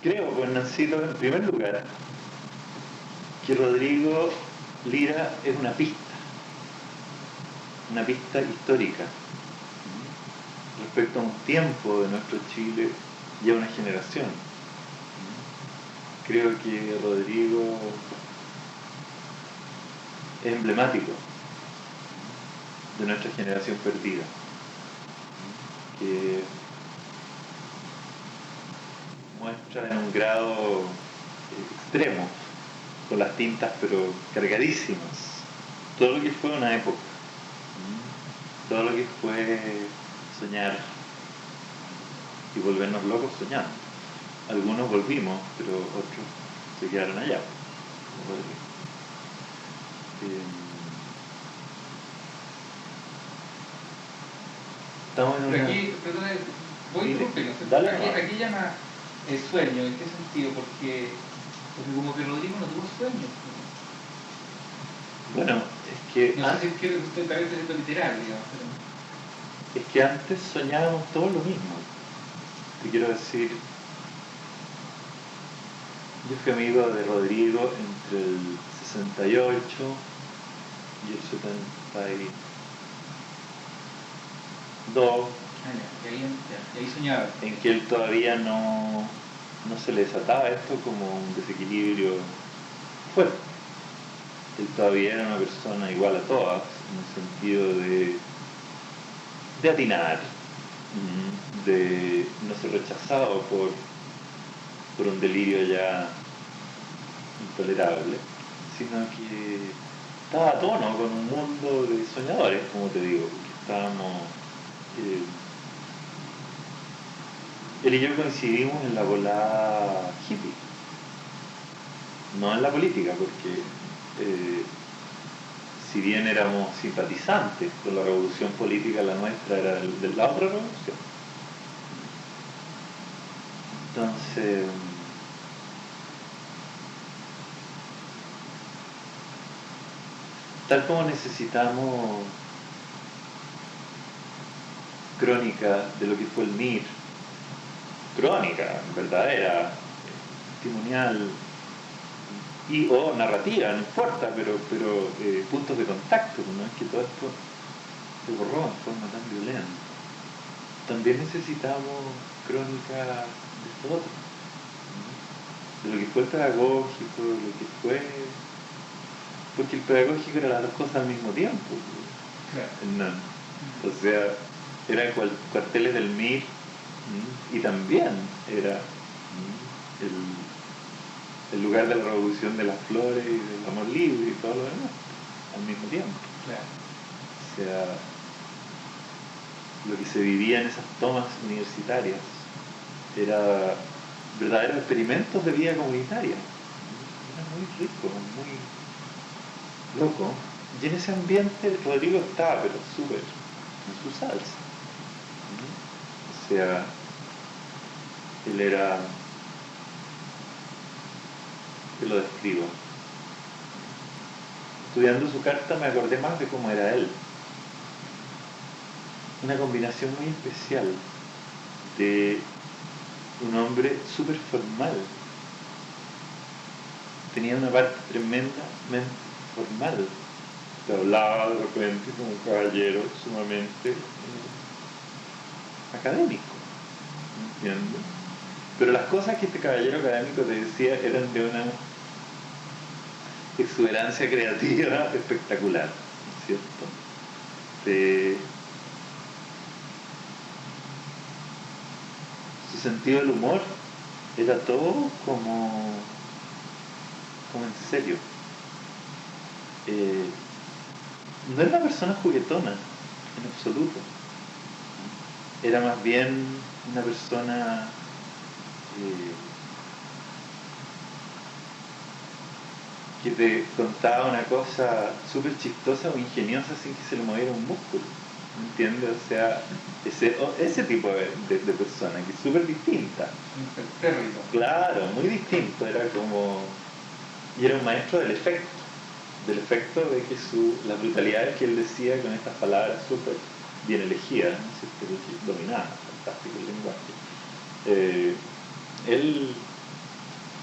Creo, pues Nancito, en primer lugar, que Rodrigo Lira es una pista histórica respecto a un tiempo de nuestro Chile y a una generación. Creo que Rodrigo es emblemático de nuestra generación perdida, que muestra en un grado extremo, con las tintas pero cargadísimas, todo lo que fue una época, todo lo que fue soñar y volvernos locos soñando. Algunos volvimos, pero otros se quedaron allá, como Rodrigo. Estamos en una... Pero aquí, perdón, voy a interrumpir. Aquí llama sueño, ¿en qué sentido? Porque como que Rodrigo no tuvo sueños. Bueno, es que... No sé si es que usted tal vez es literal, digamos. Pero... Es que antes soñábamos todo lo mismo. Te quiero decir, yo fui amigo de Rodrigo entre el 68 y el 72. Y ahí soñaba. En que él todavía no se le desataba esto como un desequilibrio fuerte. Él todavía era una persona igual a todas, en el sentido de atinar, de no ser rechazado por un delirio ya intolerable, sino que estaba a tono con un mundo de soñadores, como te digo, porque estábamos... él y yo coincidimos en la volada hippie, no en la política, porque si bien éramos simpatizantes con la revolución política, la nuestra era de la otra revolución. Entonces, tal como necesitamos crónica de lo que fue el MIR, crónica verdadera, testimonial y o narrativa, no importa, pero puntos de contacto, no es que todo esto se borró en forma tan violenta. También necesitamos crónica de esto otro, de lo que fue el pedagógico, de lo que fue... Porque el pedagógico era las dos cosas al mismo tiempo. Claro. O sea, eran cuarteles del MIR y también era el lugar de la revolución de las flores y del amor libre y todo lo demás al mismo tiempo. Claro. O sea, lo que se vivía en esas tomas universitarias era verdaderos experimentos de vida comunitaria. Era muy rico, muy loco. Y en ese ambiente Rodrigo estaba, pero súper en su salsa. O sea, él era... Te lo describo. Estudiando su carta me acordé más de cómo era él. Una combinación muy especial de un hombre súper formal. Tenía una parte tremendamente formal. Se hablaba de repente como un caballero sumamente académico, ¿entiendes? Pero las cosas que este caballero académico te decía eran de una exuberancia creativa espectacular, ¿no es cierto? Su sentido del humor era todo como en serio. No era una persona juguetona en absoluto. Era más bien una persona que te contaba una cosa súper chistosa o ingeniosa sin que se le moviera un músculo, ¿entiendes? O sea, ese tipo de persona que es súper distinta. Claro, muy distinto, era como... Y era un maestro del efecto de que las brutalidades que él decía con estas palabras súper bien elegidas, ¿no? Que dominaba fantástico el lenguaje. Él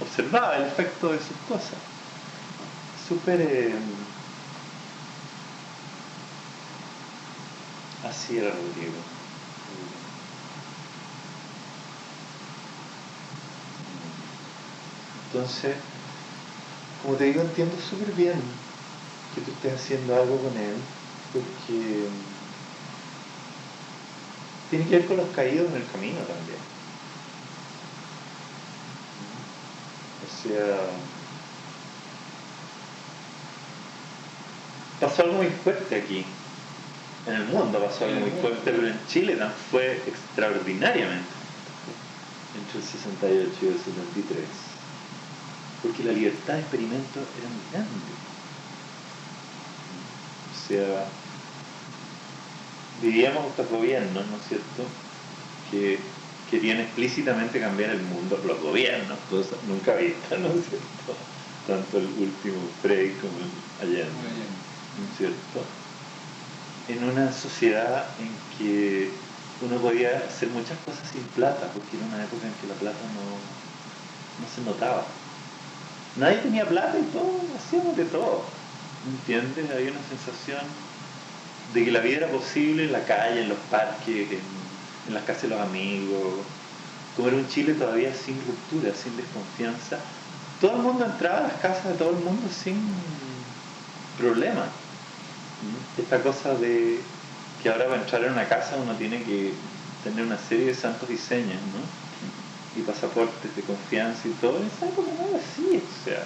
observaba el efecto de sus cosas. Súper... así era Rodrigo. Entonces, como te digo, entiendo súper bien que tú estés haciendo algo con él, porque tiene que ver con los caídos en el camino también. O sea, pasó algo muy fuerte aquí. En el mundo pasó algo muy fuerte, pero en Chile fue extraordinariamente entre el 68 y el 73. Porque la libertad de experimento era muy grande. O sea, vivíamos estos gobiernos, ¿no es cierto?, que querían explícitamente cambiar el mundo, los gobiernos, cosas nunca vistas, ¿no es cierto?, tanto el último Frey como el Allende, ¿no es cierto?, en una sociedad en que uno podía hacer muchas cosas sin plata, porque era una época en que la plata no se notaba. Nadie tenía plata y todos hacíamos de todo, ¿me entiendes? Había una sensación de que la vida era posible en la calle, en los parques, en las casas de los amigos. Como era un Chile todavía sin ruptura, sin desconfianza, todo el mundo entraba a las casas de todo el mundo sin problema. Esta cosa de que ahora para entrar en una casa uno tiene que tener una serie de santos diseños, ¿no?, y pasaportes de confianza y todo, en esa época no era así, o sea,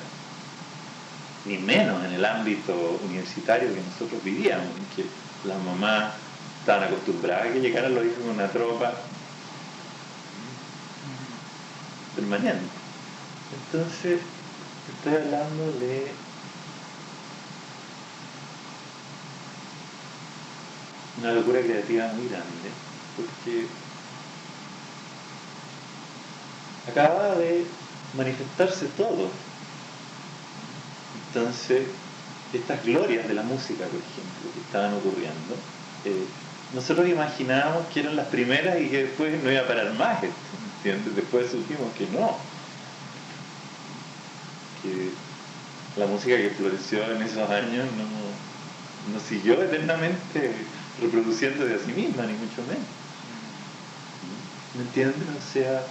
ni menos en el ámbito universitario que nosotros vivíamos, en que las mamás estaban acostumbradas a que llegaran los hijos con una tropa permanente. Entonces, estoy hablando de una locura creativa muy grande, porque acaba de manifestarse todo. Entonces, estas glorias de la música, por ejemplo, que estaban ocurriendo, nosotros imaginábamos que eran las primeras y que después no iba a parar más esto, ¿entiendes? Después supimos que no, que la música que floreció en esos años no siguió eternamente reproduciéndose a sí misma, ni mucho menos. ¿Me entiendes? O sea,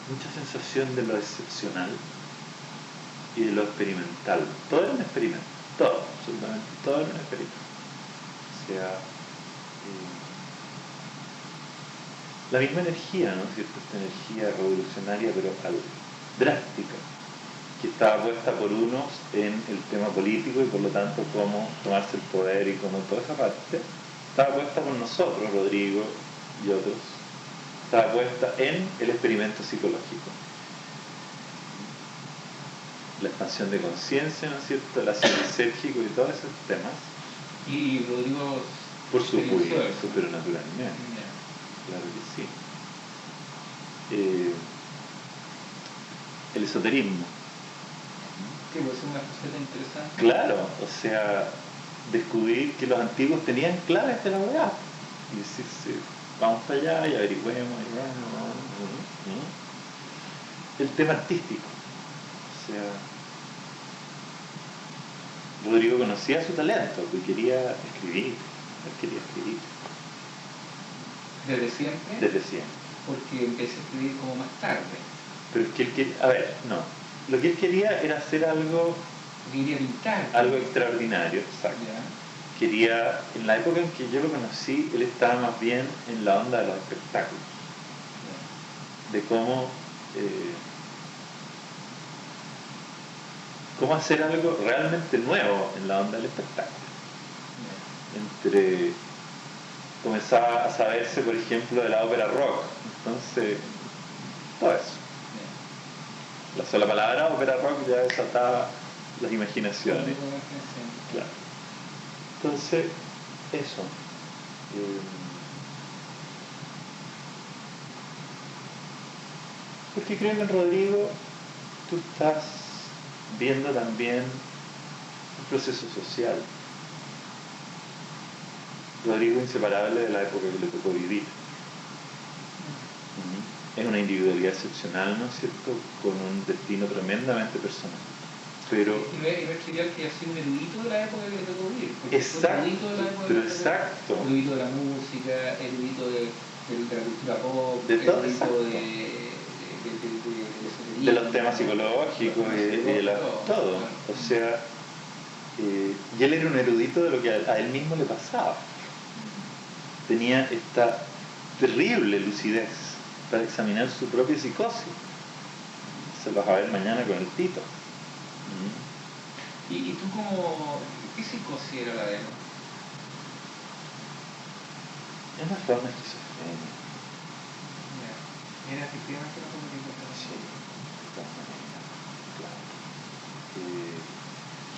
mucha sensación de lo excepcional y de lo experimental. Todo era un experimento, todo, absolutamente todo era un experimento. O sea, la misma energía, ¿no es cierto?, esta energía revolucionaria pero drástica, que estaba puesta por unos en el tema político y por lo tanto cómo tomarse el poder y cómo toda esa parte, estaba puesta por nosotros, Rodrigo y otros, estaba puesta en el experimento psicológico. La expansión de conciencia, ¿no es cierto?, el ácido lisérgico y todos esos temas. Y Rodrigo, por supuesto, pero naturalmente. Claro que sí. El esoterismo. Sí, pues es una faceta interesante. Claro, o sea, descubrir que los antiguos tenían claves de la verdad. Y decirse, vamos para allá y averigüemos. El tema artístico. O sea, Rodrigo conocía su talento, porque quería escribir. Él quería escribir. ¿Desde siempre? Desde siempre. Porque empecé a escribir como más tarde. Pero es que él quería, a ver, no. Lo que él quería era hacer algo... Quería pintar. Algo extraordinario, exacto. ¿Ya? Quería, en la época en que yo lo conocí, él estaba más bien en la onda de los espectáculos. ¿Ya? De cómo hacer algo realmente nuevo en la onda del espectáculo. ¿Ya? Entre... comenzaba a saberse, por ejemplo, de la ópera rock. Entonces, todo eso. La sola palabra ópera rock ya desataba las imaginaciones. Claro. Entonces, eso. Porque creo que en Rodrigo tú estás viendo también un proceso social. Rodrigo inseparable de la época que le tocó vivir. es una individualidad excepcional, ¿no es cierto?, con un destino tremendamente personal. Pero y no es trivial que haya sido un erudito de la época que le tocó vivir. Exacto, exacto. Erudito de la música, erudito de la cultura pop, de todo, erudito de los temas psicológicos y de todo. O sea, y él era un erudito de lo que a él mismo le pasaba. Tenía esta terrible lucidez para examinar su propia psicosis. Se lo vas a ver mañana con el Tito. ¿Y tú como qué psicosis era la de él? Es una forma de esquizofrenia. Era efectivamente una forma de esquizofrenia. Sí, de todas maneras, claro.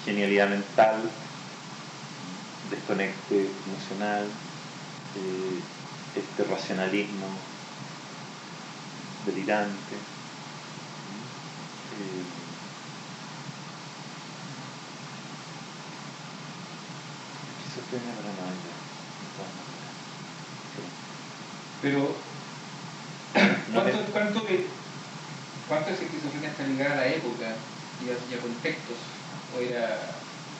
Genialidad mental, desconecte emocional, este racionalismo delirante. Esquizofrenia paranoide, de todas maneras. Pero, ¿cuánto esa esquizofrenia está ligada a la época y a contextos? ¿O era...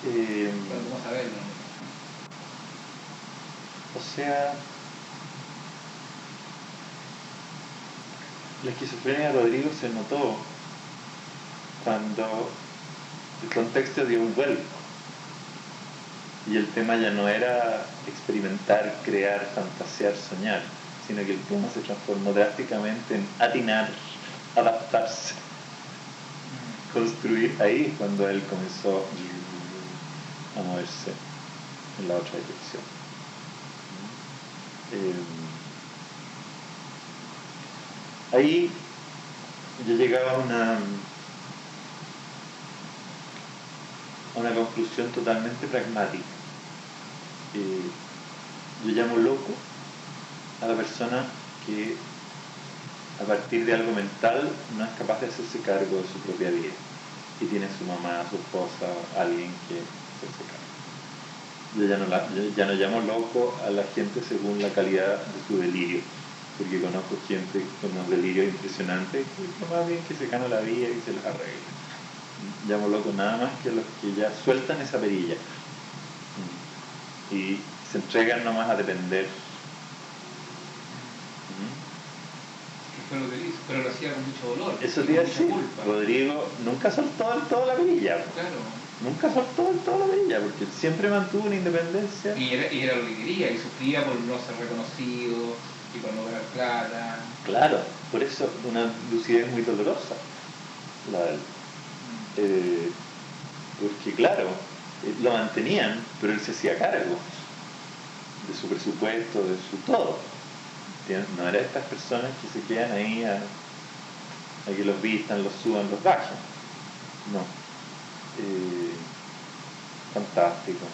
vamos a verlo? O sea, la esquizofrenia de Rodrigo se notó cuando el contexto dio un vuelco y el tema ya no era experimentar, crear, fantasear, soñar, sino que el tema se transformó drásticamente en atinar, adaptarse, construir. Ahí es cuando él comenzó a moverse en la otra dirección. Ahí yo llegaba a una conclusión totalmente pragmática. Yo llamo loco a la persona que a partir de algo mental no es capaz de hacerse cargo de su propia vida y tiene a su mamá, a su esposa, a alguien que se hace cargo. Yo ya no llamo loco a la gente según la calidad de su delirio, porque conozco gente con unos delirios impresionantes que más bien que se gana la vida y se les arregla. Llamo loco nada más que a los que ya sueltan esa perilla y se entregan nomás a depender. Fue lo que hizo, pero lo hacía con mucho dolor. Eso te iba a decir, Rodrigo nunca soltó del todo la perilla. Claro. Nunca soltó del todo la perilla, porque él siempre mantuvo una independencia. Y era lo que quería, y sufría por no ser reconocido y por no ganar plata. Claro, por eso una lucidez muy dolorosa la de él. Porque claro, lo mantenían, pero él se hacía cargo de su presupuesto, de su todo. No era de estas personas que se quedan ahí a que los vistan, los suban, los bajen. No. Fantástico.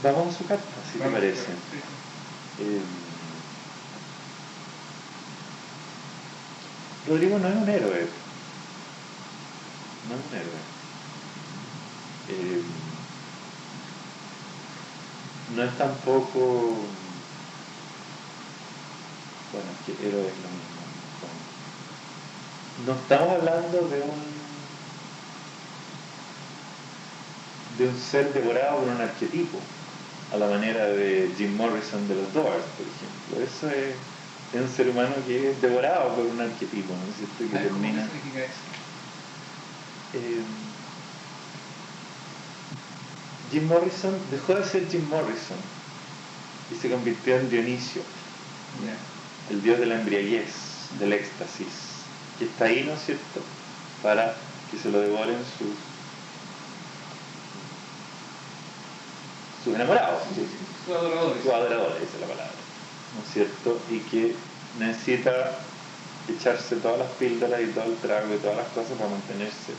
Vamos a su carta, si te parece. Rodrigo no es un héroe. No es un héroe. No es tampoco... Bueno, es que héroe es lo mismo. No estamos hablando de un ser devorado por un arquetipo, a la manera de Jim Morrison de los Doors, por ejemplo. Eso es un ser humano que es devorado por un arquetipo, ¿no es cierto? Que termina... ¿Qué significa eso? Jim Morrison dejó de ser Jim Morrison y se convirtió en Dionisio, el dios de la embriaguez, del éxtasis, que está ahí, ¿no es cierto?, para que se lo devoren sus enamorados, sus adoradores. Sus adoradores, esa es la palabra, ¿no es cierto? Y que necesita echarse todas las píldoras y todo el trago y todas las cosas para mantenerse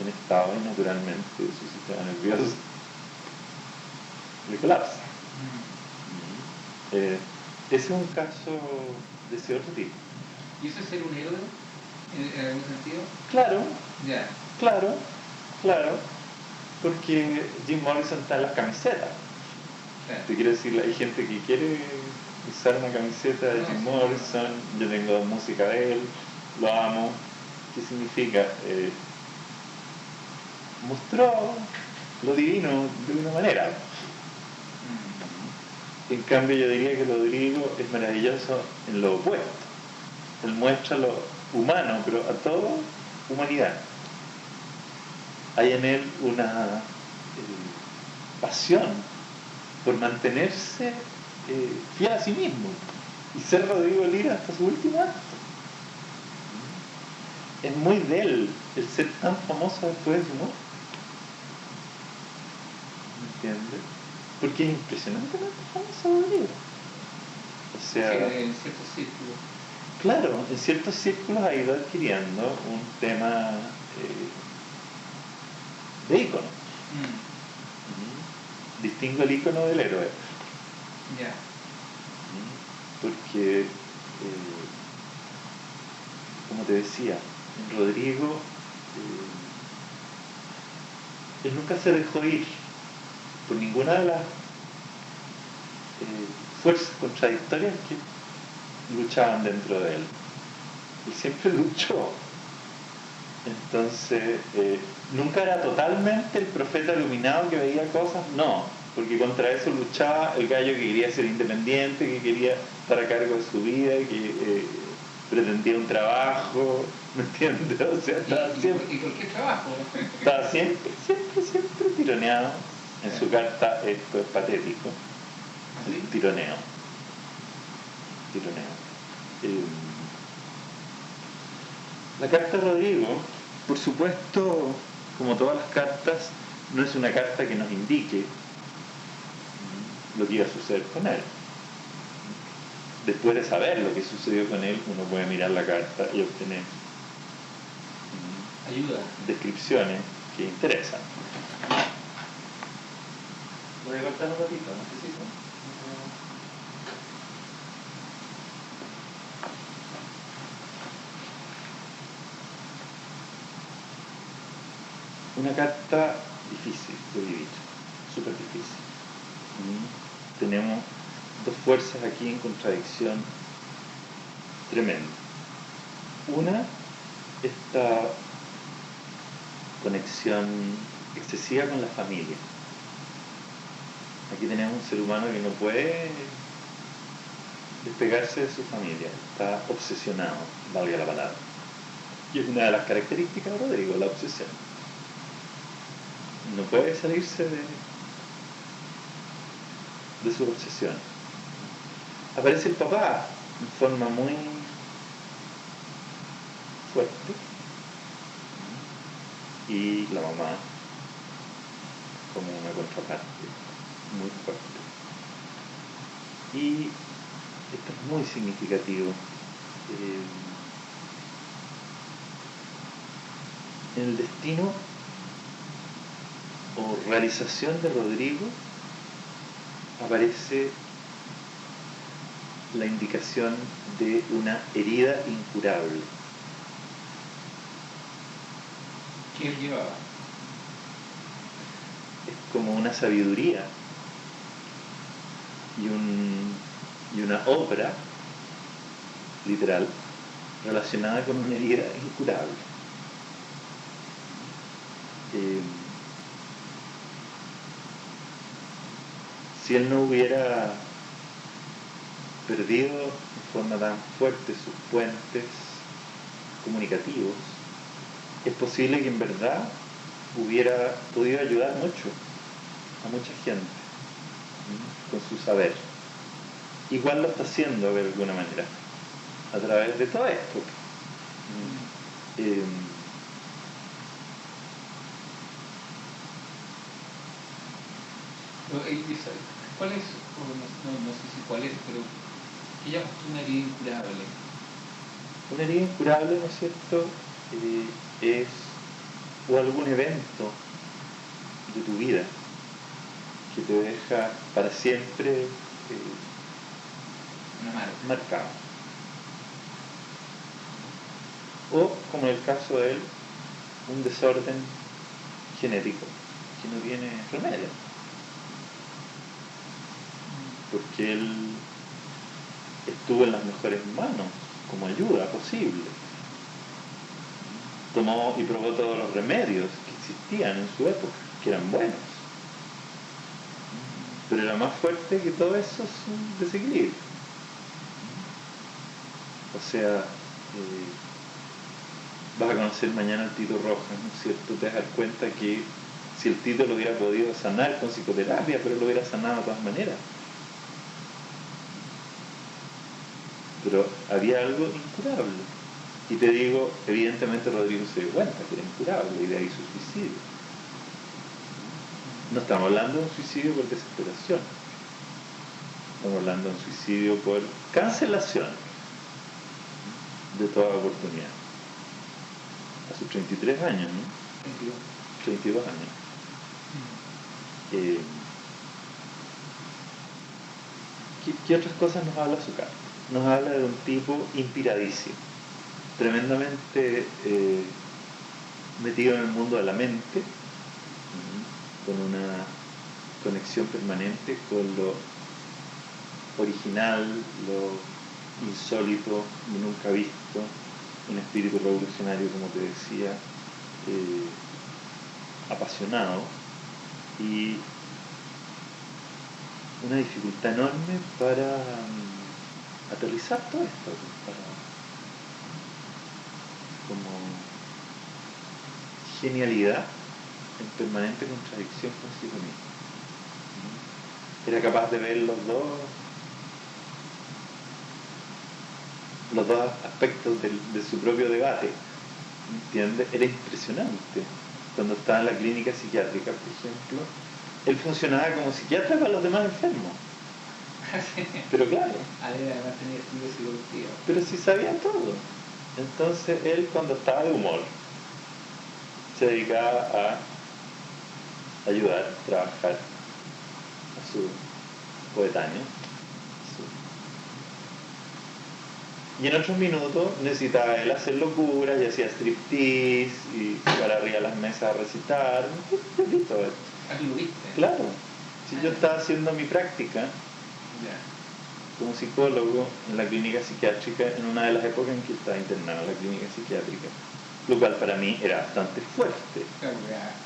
en estado y naturalmente su sistema nervioso le colapsa. Ese es un caso de ese otro tipo. ¿Y eso es ser un héroe en algún sentido? Claro, ya. Claro, porque Jim Morrison está en las camisetas. Te quiero decir, hay gente que quiere usar una camiseta de Jim Morrison, yo tengo música de él, lo amo. ¿Qué significa? Mostró lo divino de una manera. En cambio yo diría que Rodrigo es maravilloso en lo opuesto. Él muestra lo humano, pero a toda humanidad. Hay en él una pasión por mantenerse fiel a sí mismo y ser Rodrigo Lira hasta su último acto. Es muy de él el ser tan famoso después de su muerte. ¿Me entiendes? Porque es impresionantemente famoso Rodrigo. O sea, en ciertos círculos. Claro, en ciertos círculos ha ido adquiriendo un tema de ícono. Distingo el ícono del héroe. Ya. Porque, como te decía, en Rodrigo, él nunca se dejó ir por ninguna de las fuerzas contradictorias que luchaban dentro de él. Él siempre luchó. Entonces, nunca era totalmente el profeta iluminado que veía cosas, no, porque contra eso luchaba el gallo que quería ser independiente, que quería estar a cargo de su vida, que pretendía un trabajo, ¿me entiendes? O sea, estaba siempre... ¿Y por qué trabajo? Estaba siempre tironeado. En su carta esto es patético. ¿Sí? El tironeo. La carta de Rodrigo, por supuesto, como todas las cartas, no es una carta que nos indique lo que iba a suceder con él. Después de saber lo que sucedió con él, uno puede mirar la carta y obtener ayuda, descripciones que interesan. Voy a cortar un ratito, no sé si una carta difícil de vivir, súper difícil. Tenemos dos fuerzas aquí en contradicción tremenda. Una, esta conexión excesiva con la familia. Aquí tenemos un ser humano que no puede despegarse de su familia, está obsesionado, valga la palabra. Y es una de las características de Rodrigo, la obsesión. No puede salirse de su obsesión. Aparece el papá en forma muy fuerte y la mamá como una contraparte muy fuerte. Y esto es muy significativo. En el destino o realización de Rodrigo aparece la indicación de una herida incurable. ¿Qué él llevaba? Es como una sabiduría y una obra literal relacionada con una herida incurable. Si él no hubiera perdido de forma tan fuerte sus puentes comunicativos, es posible que en verdad hubiera podido ayudar mucho a mucha gente con su saber. Igual lo está haciendo de alguna manera a través de todo esto. ¿Cuál es, no sé si cuál es, pero qué llamas tú una herida incurable? Una herida incurable, ¿no es cierto? Es o algún evento de tu vida que te deja para siempre marcado. O, como en el caso de él, un desorden genético que no tiene remedio. Porque él estuvo en las mejores manos como ayuda posible. Tomó y probó todos los remedios que existían en su época, que eran buenos. Pero era más fuerte que todo eso es un desequilibrio. O sea, vas a conocer mañana al Tito Rojas, ¿no es cierto? Te vas a dar cuenta que si el Tito lo hubiera podido sanar con psicoterapia, pero lo hubiera sanado de todas maneras. Pero había algo incurable. Y te digo, evidentemente Rodrigo se dio cuenta que era incurable y de ahí su suicidio. No estamos hablando de un suicidio por desesperación. Estamos hablando de un suicidio por cancelación de toda oportunidad. A sus 33 años, ¿no? 32 años. ¿Qué otras cosas nos habla su carta? Nos habla de un tipo inspiradísimo, tremendamente metido en el mundo de la mente, con una conexión permanente con lo original, lo insólito, lo nunca visto, un espíritu revolucionario, como te decía, apasionado, y una dificultad enorme para aterrizar todo esto, para, como genialidad en permanente contradicción consigo mismo. Era capaz de ver los dos aspectos de su propio debate, ¿entiendes? Era impresionante. Cuando estaba en la clínica psiquiátrica, por ejemplo, él funcionaba como psiquiatra para los demás enfermos. Pero claro. Además tenía estudios psicológicos. Pero sí sabía todo. Entonces él, cuando estaba de humor, se dedicaba a ayudar, a trabajar a su coetáneo. Y en otros minutos necesitaba él hacer locuras y hacía striptease y para arriba de las mesas a recitar. ¿Qué listo esto? ¿Aquí lo viste? Claro. Si yo estaba haciendo mi práctica como psicólogo en la clínica psiquiátrica en una de las épocas en que estaba internado en la clínica psiquiátrica, lo cual para mí era bastante fuerte. Claro,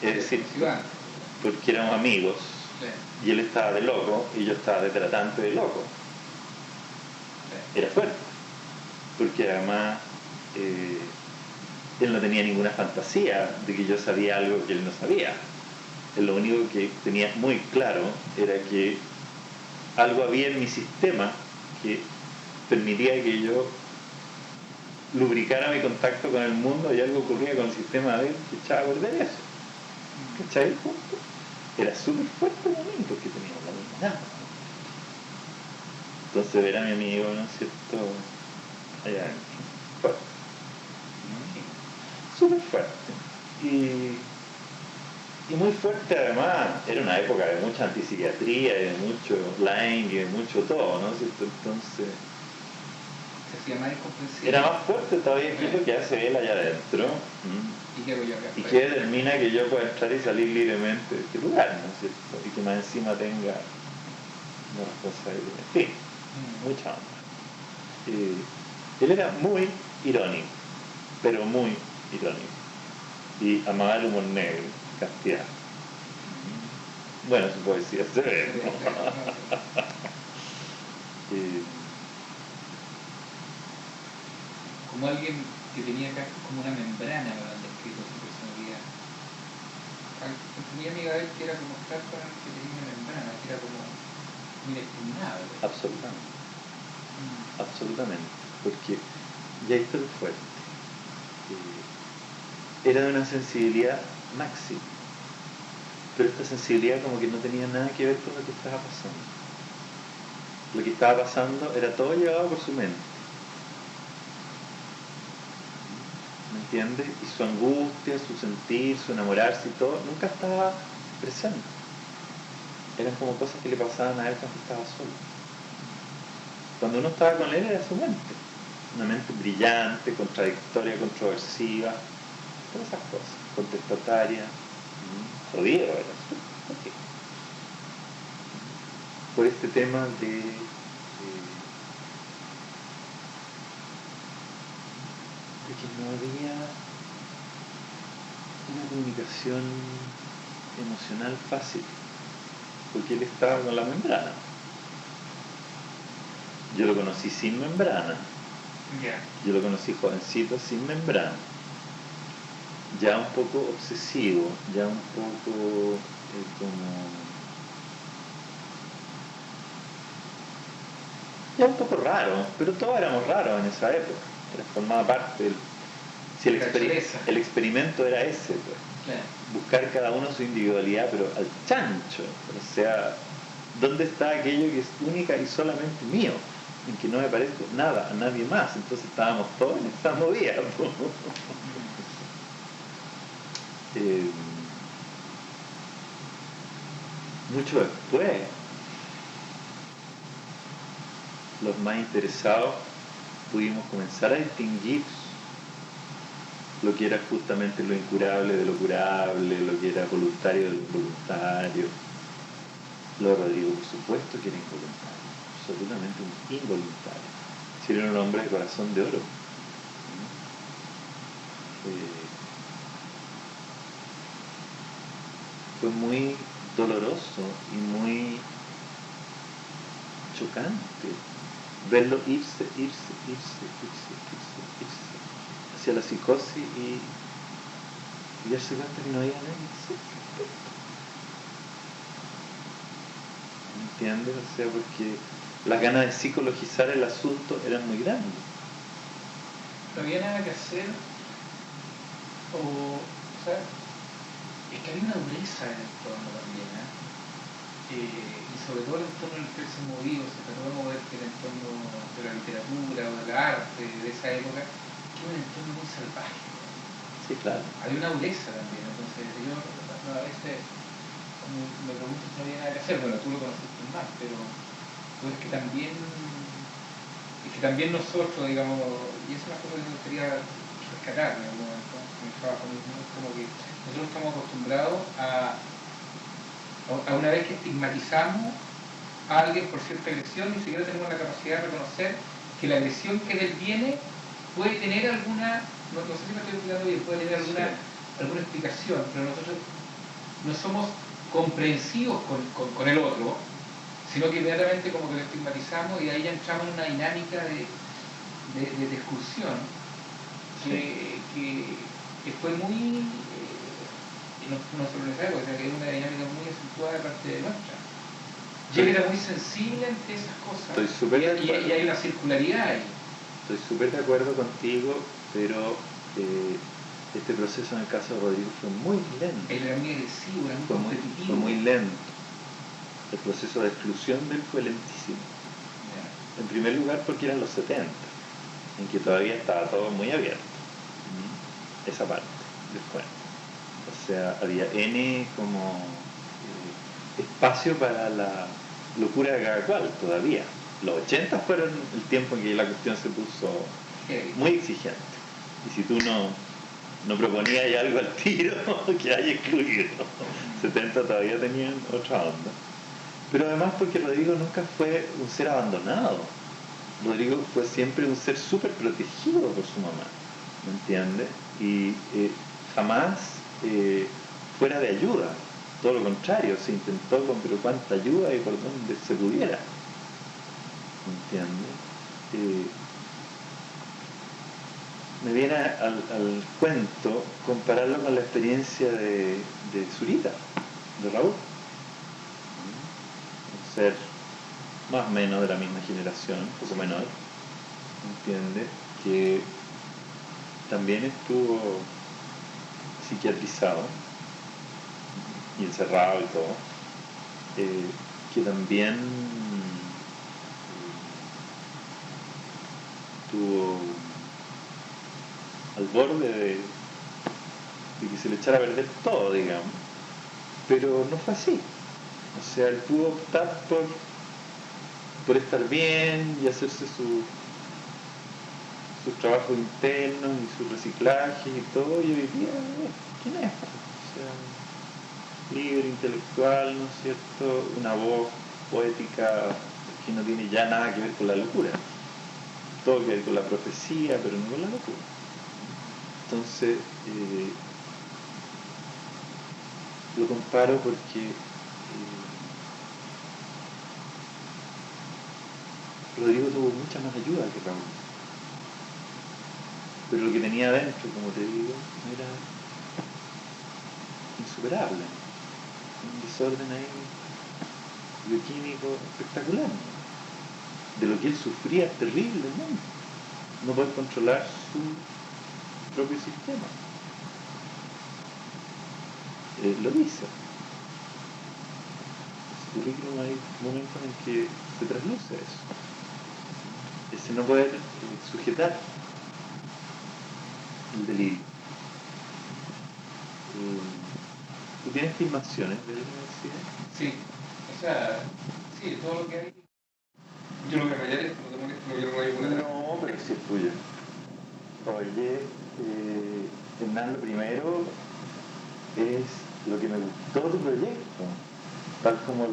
es decir, porque éramos amigos y él estaba de loco y yo estaba de tratante de loco. Era fuerte, porque además él no tenía ninguna fantasía de que yo sabía algo que él no sabía. Él lo único que tenía muy claro era que algo había en mi sistema que permitía que yo lubricara mi contacto con el mundo y algo ocurría con el sistema de él que echaba a perder eso. ¿Cachai? Era súper fuerte el momento que teníamos la misma nada. Entonces ver a mi amigo, ¿no es cierto? Allá fuerte. Súper fuerte. Y muy fuerte además. Era una época de mucha antipsiquiatría, de mucho lying y de mucho todo, ¿no es cierto? Entonces se hacía más incomprensible. Era más fuerte todavía que lo que hace él allá adentro. ¿Y qué hago yo acá? Y que determina que yo pueda entrar y salir libremente de este lugar, ¿no es cierto? Y que más encima tenga una responsabilidad. En fin, mucha onda. Él era muy irónico, pero muy irónico. Y amaba el humor negro, castigar. Bueno, su poesía se ve, ¿no? Como alguien que tenía acá como una membrana, me han descrito su personalidad. Mi amiga él que era como Carpa, que tenía una membrana, que era como inexpugnable. Absolutamente. Absolutamente. Porque ya esto es fuerte. Era de una sensibilidad máxima. Pero esta sensibilidad como que no tenía nada que ver con lo que estaba pasando. Lo que estaba pasando era todo llevado por su mente. ¿Me entiendes? Y su angustia, su sentir, su enamorarse y todo, nunca estaba presente. Eran como cosas que le pasaban a él cuando estaba solo. Cuando uno estaba con él era su mente. Una mente brillante, contradictoria, controversiva, todas esas cosas, contestataria, jodido era. Por este tema de de que no había una comunicación emocional fácil, porque él estaba con la membrana. Yo lo conocí sin membrana. Ya. Yo lo conocí jovencito sin membrana. Ya un poco obsesivo, ya un poco ya un poco raro, pero todos éramos raros en esa época. Formaba parte del... Si el experimento era ese, pues. Claro. Buscar cada uno su individualidad, pero al chancho. O sea, ¿dónde está aquello que es única y solamente mío? En que no me parezco nada a nadie más. Entonces estábamos todos en esta movida. Mucho después, los más interesados pudimos comenzar a distinguir lo que era justamente lo incurable de lo curable, lo que era voluntario de lo involuntario. Lo de Rodrigo, por supuesto que era involuntario, absolutamente involuntario. Si era un hombre de corazón de oro. Fue muy doloroso y muy chocante verlo irse hacia la psicosis y darse cuenta que no había nadie cerca. ¿Entiendes? O sea, porque las ganas de psicologizar el asunto eran muy grandes. No había nada que hacer, o sea, es que había una dureza en el entorno también, y sobre todo el entorno en el que él se movió, se trató de mover el entorno de la literatura o del arte de esa época, que era un entorno muy salvaje. Sí, claro. Había una dureza también, entonces yo a veces me pregunto si no había nada que hacer. Bueno, tú lo conociste más, pero es que también nosotros, digamos, y es una cosa que me gustaría rescatar en algún momento en el trabajo mismo, es como que nosotros estamos acostumbrados a una vez que estigmatizamos a alguien por cierta agresión, ni siquiera tenemos la capacidad de reconocer que la agresión que de él viene puede tener alguna, no sé si me estoy explicando bien, puede tener alguna explicación, pero nosotros no somos comprensivos con el otro, sino que inmediatamente como que lo estigmatizamos y ahí ya entramos en una dinámica de discusión que fue muy, no solo en esa época, sino que es una dinámica muy acentuada de parte de nuestra. Y él era muy sensible ante esas cosas. Estoy súper de acuerdo. Y hay una circularidad ahí. Estoy súper de acuerdo contigo, pero este proceso en el caso de Rodrigo fue muy lento. Él era muy agresivo, era muy competitivo. Fue muy lento. El proceso de exclusión de él fue lentísimo. Yeah. En primer lugar porque eran los 70, en que todavía estaba todo muy abierto. Esa parte, después. O sea, había N como espacio para la locura de cada cual todavía. Los 80 fueron el tiempo en que la cuestión se puso muy exigente. Y si tú no proponías ya algo al tiro, que hay excluido. 70 todavía tenían otra onda. Pero además porque Rodrigo nunca fue un ser abandonado. Rodrigo fue siempre un ser súper protegido por su mamá, ¿me entiendes? Y jamás fuera de ayuda. Todo lo contrario, se intentó con pero cuánta ayuda y por donde se pudiera. ¿Me entiendes? Me viene al cuento compararlo con la experiencia de Zurita, de Raúl. Un ser más o menos de la misma generación, un poco menor, ¿entiendes? Que también estuvo psiquiatrizado y encerrado y todo, que también estuvo al borde de que se le echara a perder todo, digamos, pero no fue así. O sea, él pudo optar por estar bien y hacerse sus trabajos internos y sus reciclajes y todo, y hoy día, ¿quién es? O sea, libre, intelectual, ¿no es cierto? Una voz poética que no tiene ya nada que ver con la locura. Todo que ver con la profecía, pero no con la locura. Entonces, lo comparo porque Rodrigo tuvo mucha más ayuda que Raúl. Pero lo que tenía adentro, como te digo, era insuperable. Un desorden ahí bioquímico espectacular. De lo que él sufría terrible, ¿no? No poder controlar su propio sistema. Lo dice. En su currículum hay momentos en que se trasluce eso. Ese no poder sujetar el delirio. ¿Tú tienes filmaciones de la universidad? Sí, o sea, sí, todo lo que hay. Yo lo que rayaré, no te molestes, no quiero rayar por atrás. No, pero sí es tuyo. Oye, Hernando, primero es lo que me gustó de tu proyecto, tal como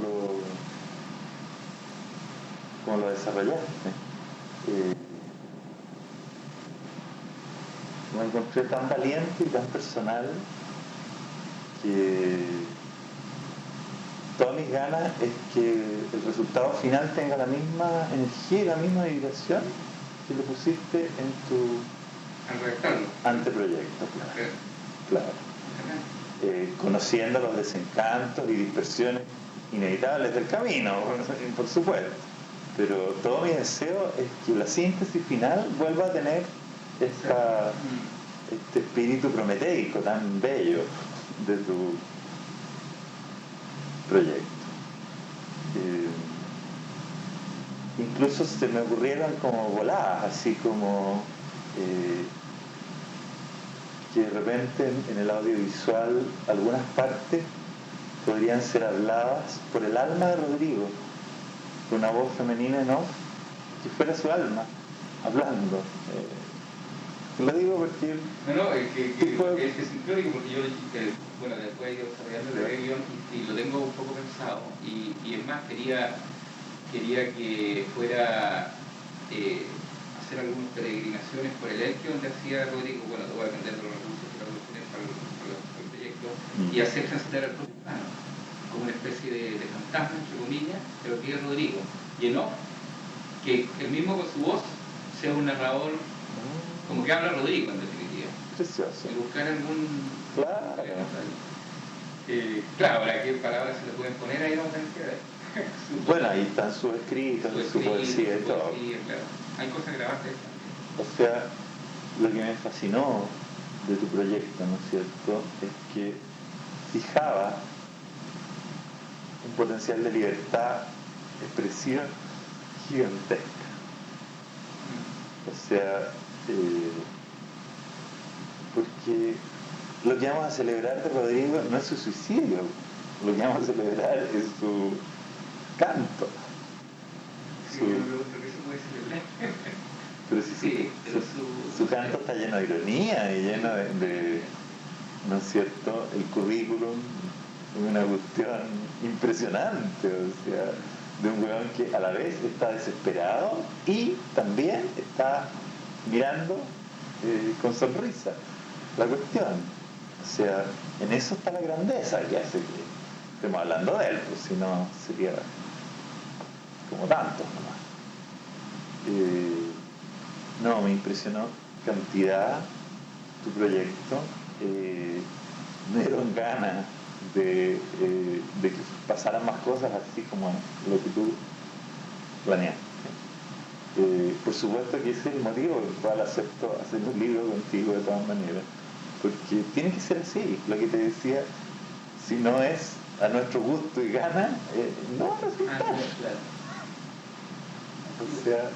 lo desarrollaste. Me encontré tan valiente y tan personal que todas mis ganas es que el resultado final tenga la misma energía y la misma vibración que le pusiste en tu Al redactarlo. anteproyecto, claro. Conociendo los desencantos y dispersiones inevitables del camino, por supuesto. Pero todo mi deseo es que la síntesis final vuelva a tener este espíritu prometeico tan bello de tu proyecto. Incluso se me ocurrieron como voladas, así como que de repente en el audiovisual algunas partes podrían ser habladas por el alma de Rodrigo, por una voz femenina en off, que fuera su alma hablando. Lo digo porque... No, es sincrónico porque yo, bueno, después he ido desarrollando el guión y lo tengo un poco pensado y es más, quería que fuera hacer algunas peregrinaciones por el Elqui donde hacía Rodrigo, bueno, te voy a vender los recursos que lo tienen para el proyecto y hacer transitar al propio plano como una especie de fantasma, entre comillas, de lo que es Rodrigo, y en off, que el mismo con su voz sea un narrador como que habla Rodrigo en definitiva. Precioso. Y buscar algún... Claro. Claro, ahora qué palabras se le pueden poner ahí, no tenemos que ver. Bueno, ahí están sus escritos, su poesía y todo. Claro. Hay cosas grabadas. O sea, lo que me fascinó de tu proyecto, ¿no es cierto?, es que fijaba un potencial de libertad expresiva gigantesca. O sea, porque lo que vamos a celebrar de Rodrigo no es su suicidio, lo que vamos a celebrar es su canto. Pero si su canto está lleno de ironía y lleno de ¿no es cierto?, el currículum es una cuestión impresionante, o sea, de un weón que a la vez está desesperado y también está mirando con sonrisa la cuestión. O sea, en eso está la grandeza que hace que estemos hablando de él, pues si no sería como tantos nomás. No, me impresionó cantidad tu proyecto. Me dieron ganas de que pasaran más cosas así como lo que tú planeaste. Por supuesto que ese es el motivo por el cual acepto hacer un libro contigo de todas maneras, porque tiene que ser así. Lo que te decía, si no es a nuestro gusto y gana, no va a resultar. O sea,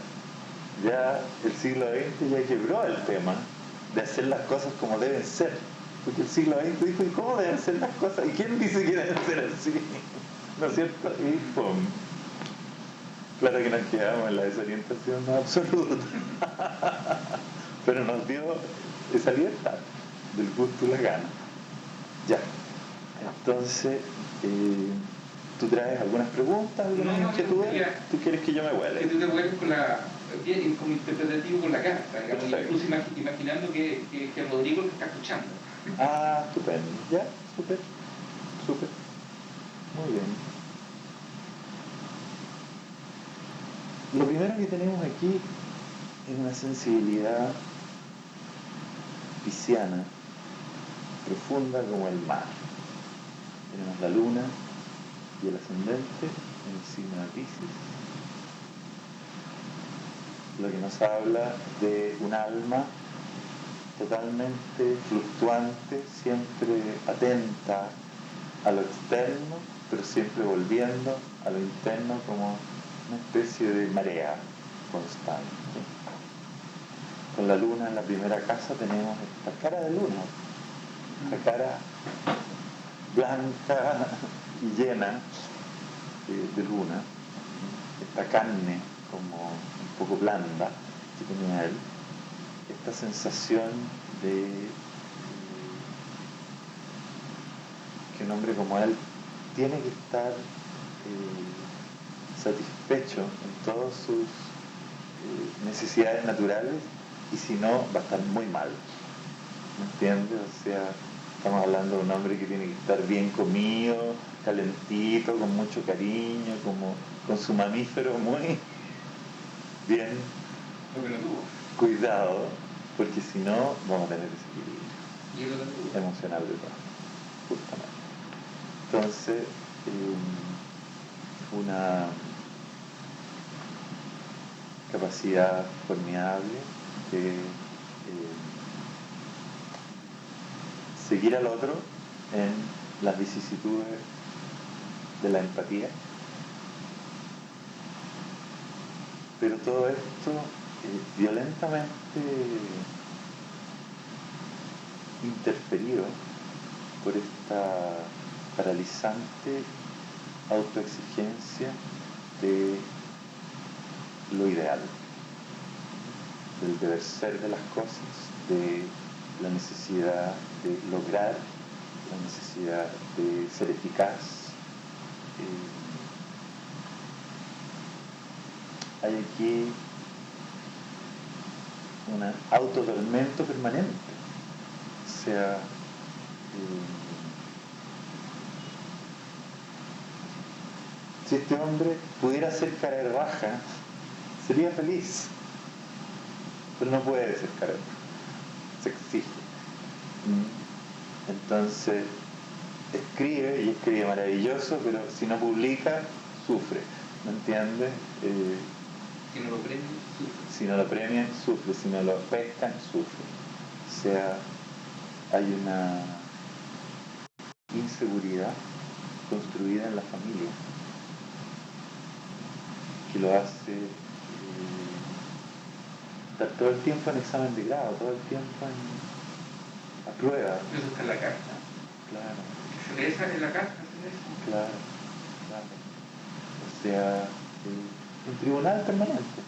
ya el siglo XX ya quebró el tema de hacer las cosas como deben ser, porque el siglo XX dijo, ¿y cómo deben ser las cosas? ¿Y quién dice que deben ser así? ¿No es cierto? Y ¡pum! Claro que nos quedamos en la desorientación absoluta, pero nos dio esa libertad del gusto y la gana. Ya, entonces ¿tú traes algunas preguntas, algunas inquietudes? ¿Tú quieres que yo me huele? Que tú te vuelves con la bien como interpretativo con la carta, digamos, Perfecto. incluso imaginando que Rodrigo lo está escuchando. Ah, estupendo. Ya, súper, súper. Muy bien. Lo primero que tenemos aquí es una sensibilidad pisciana, profunda como el mar. Tenemos la luna y el ascendente en el signo de Piscis, lo que nos habla de un alma totalmente fluctuante, siempre atenta a lo externo, pero siempre volviendo a lo interno como una especie de marea constante. Con la luna en la primera casa tenemos esta cara de luna, esta cara blanca y llena de luna, esta carne como un poco blanda que tenía él, esta sensación de que un hombre como él tiene que estar satisfecho en todas sus necesidades naturales, y si no va a estar muy mal, ¿me entiendes? O sea, estamos hablando de un hombre que tiene que estar bien comido, calentito, con mucho cariño, como con su mamífero muy bien cuidado, porque si no vamos a tener desequilibrio emocional de todo, justamente. Entonces, una capacidad formidable de seguir al otro en las vicisitudes de la empatía, pero todo esto violentamente interferido por esta paralizante autoexigencia de lo ideal, del deber ser de las cosas, de la necesidad de lograr, la necesidad de ser eficaz. Hay aquí un autotormento permanente. O sea, si este hombre pudiera ser cara de raja, sería feliz, pero no puede ser cara de raja, se exige. Entonces escribe, y escribe maravilloso, pero si no publica, sufre, ¿me entiendes? Si no lo premian, sufre. Si no lo premian, sufre. Si no lo pescan, sufre. O sea, hay una inseguridad construida en la familia que lo hace estar todo el tiempo en examen de grado, todo el tiempo a prueba. Eso está en la carta. Claro. ¿Se lee esa en la carta? Claro, claro. O sea, un tribunal permanente.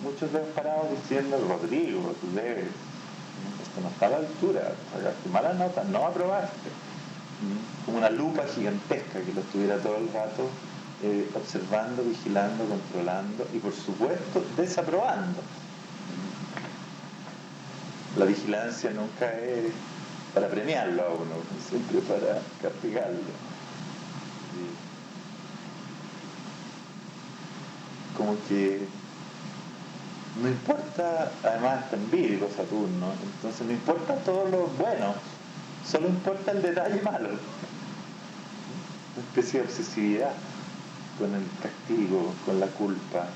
Muchos dedos parados diciendo, Rodrigo, tú debes, esto no está a la altura, sacaste mala nota, no aprobaste. Como una lupa gigantesca que lo estuviera todo el rato observando, vigilando, controlando y por supuesto desaprobando. La vigilancia nunca es para premiarlo a uno, siempre para castigarlo. Como que no importa, además está en Virgo Saturno, entonces no importa todo lo bueno, solo importa el detalle malo. Una especie de obsesividad con el castigo, con la culpa.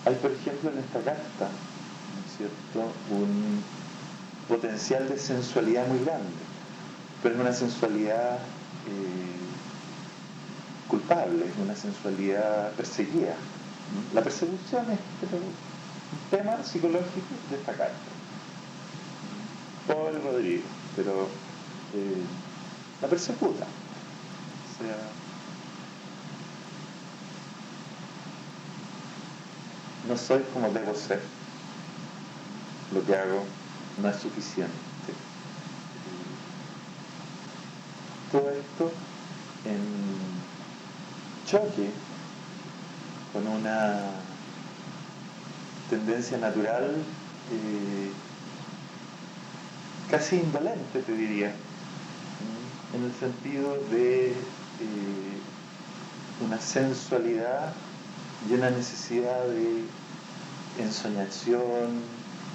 Hay, por ejemplo, en esta carta, ¿no es cierto?, un potencial de sensualidad muy grande, pero es una sensualidad culpable, una sensualidad perseguida. La persecución es un tema psicológico de esta carta. Pobre Rodrigo, pero la persecuta. O sea, no soy como debo ser. Lo que hago no es suficiente. Todo esto en choque con una tendencia natural casi indolente, te diría, en el sentido de una sensualidad y una necesidad de ensoñación,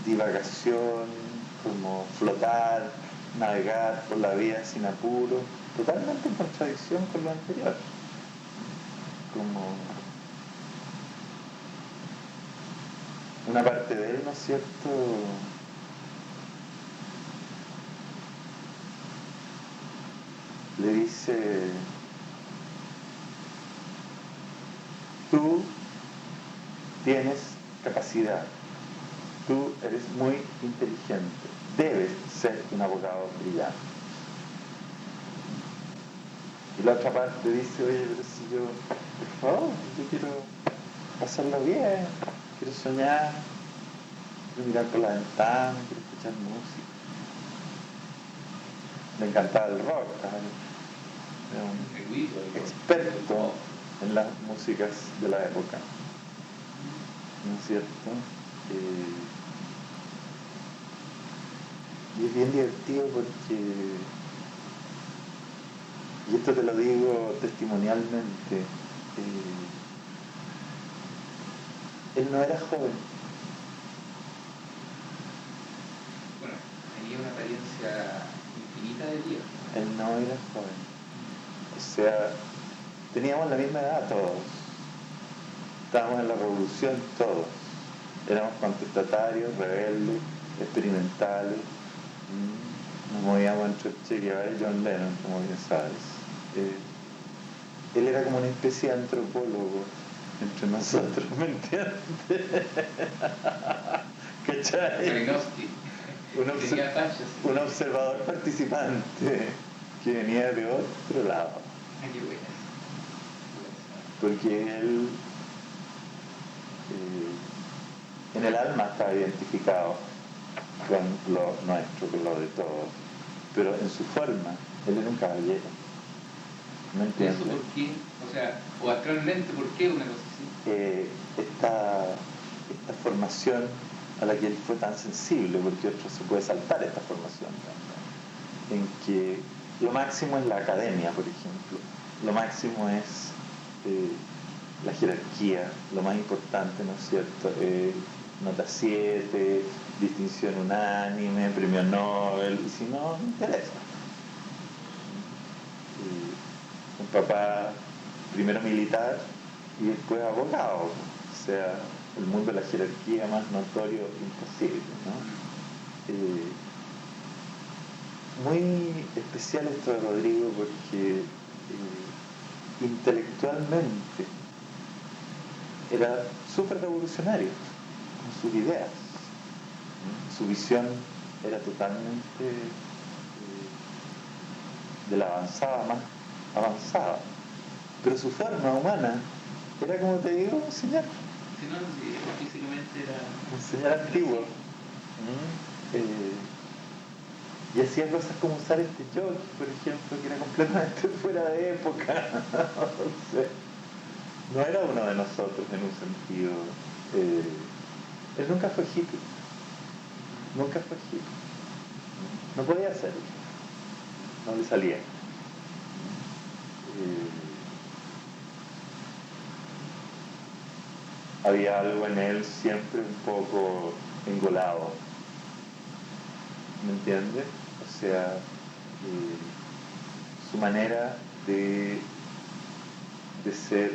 divagación, como flotar, navegar por la vida sin apuro, totalmente en contradicción con lo anterior. Como una parte de él, ¿no es cierto?, le dice: tú tienes capacidad, tú eres muy inteligente, debes ser un abogado brillante. Y la otra parte dice: oye, pero si yo, por favor, yo quiero pasarlo bien, quiero soñar, quiero mirar por la ventana, quiero escuchar música. Me encantaba el rock, era un experto en las músicas de la época, ¿no es cierto? Y es bien divertido porque, y esto te lo digo testimonialmente, él no era joven. Bueno, tenía una apariencia infinita de viejo. Él no era joven. O sea, teníamos la misma edad todos. Estábamos en la revolución todos. Éramos contestatarios, rebeldes, experimentales. Nos movíamos entre Che Guevara y John Lennon, como bien sabes. Él era como una especie de antropólogo entre nosotros, ¿me entiendes? ¿Cachai? Un observador participante que venía de otro lado. Porque él en el alma estaba identificado con lo nuestro, con lo de todos, pero en su forma él era un caballero. ¿No entiendes? ¿Eso por qué? O sea, o astralmente, ¿por qué una cosa así? Esta formación a la que él fue tan sensible, porque otro se puede saltar esta formación, ¿no? En que lo máximo es la academia, por ejemplo, lo máximo es la jerarquía, lo más importante, ¿no es cierto? Nota 7, distinción unánime, premio Nobel, y si no, no interesa. Un papá primero militar y después abogado, o sea, el mundo de la jerarquía más notorio imposible, ¿no? Muy especial esto de Rodrigo porque intelectualmente era súper revolucionario con sus ideas, ¿no? Su visión era totalmente de la avanzada más avanzada, pero su forma humana era, como te digo, un señor. Si no, físicamente era Un señor antiguo. Y hacía cosas como usar este jockey, por ejemplo, que era completamente fuera de época. No era uno de nosotros en un sentido. Él nunca fue hippie. Nunca fue hippie. No podía hacerlo. No le salía. Había algo en él siempre un poco engolado, ¿me entiendes? O sea, su manera de ser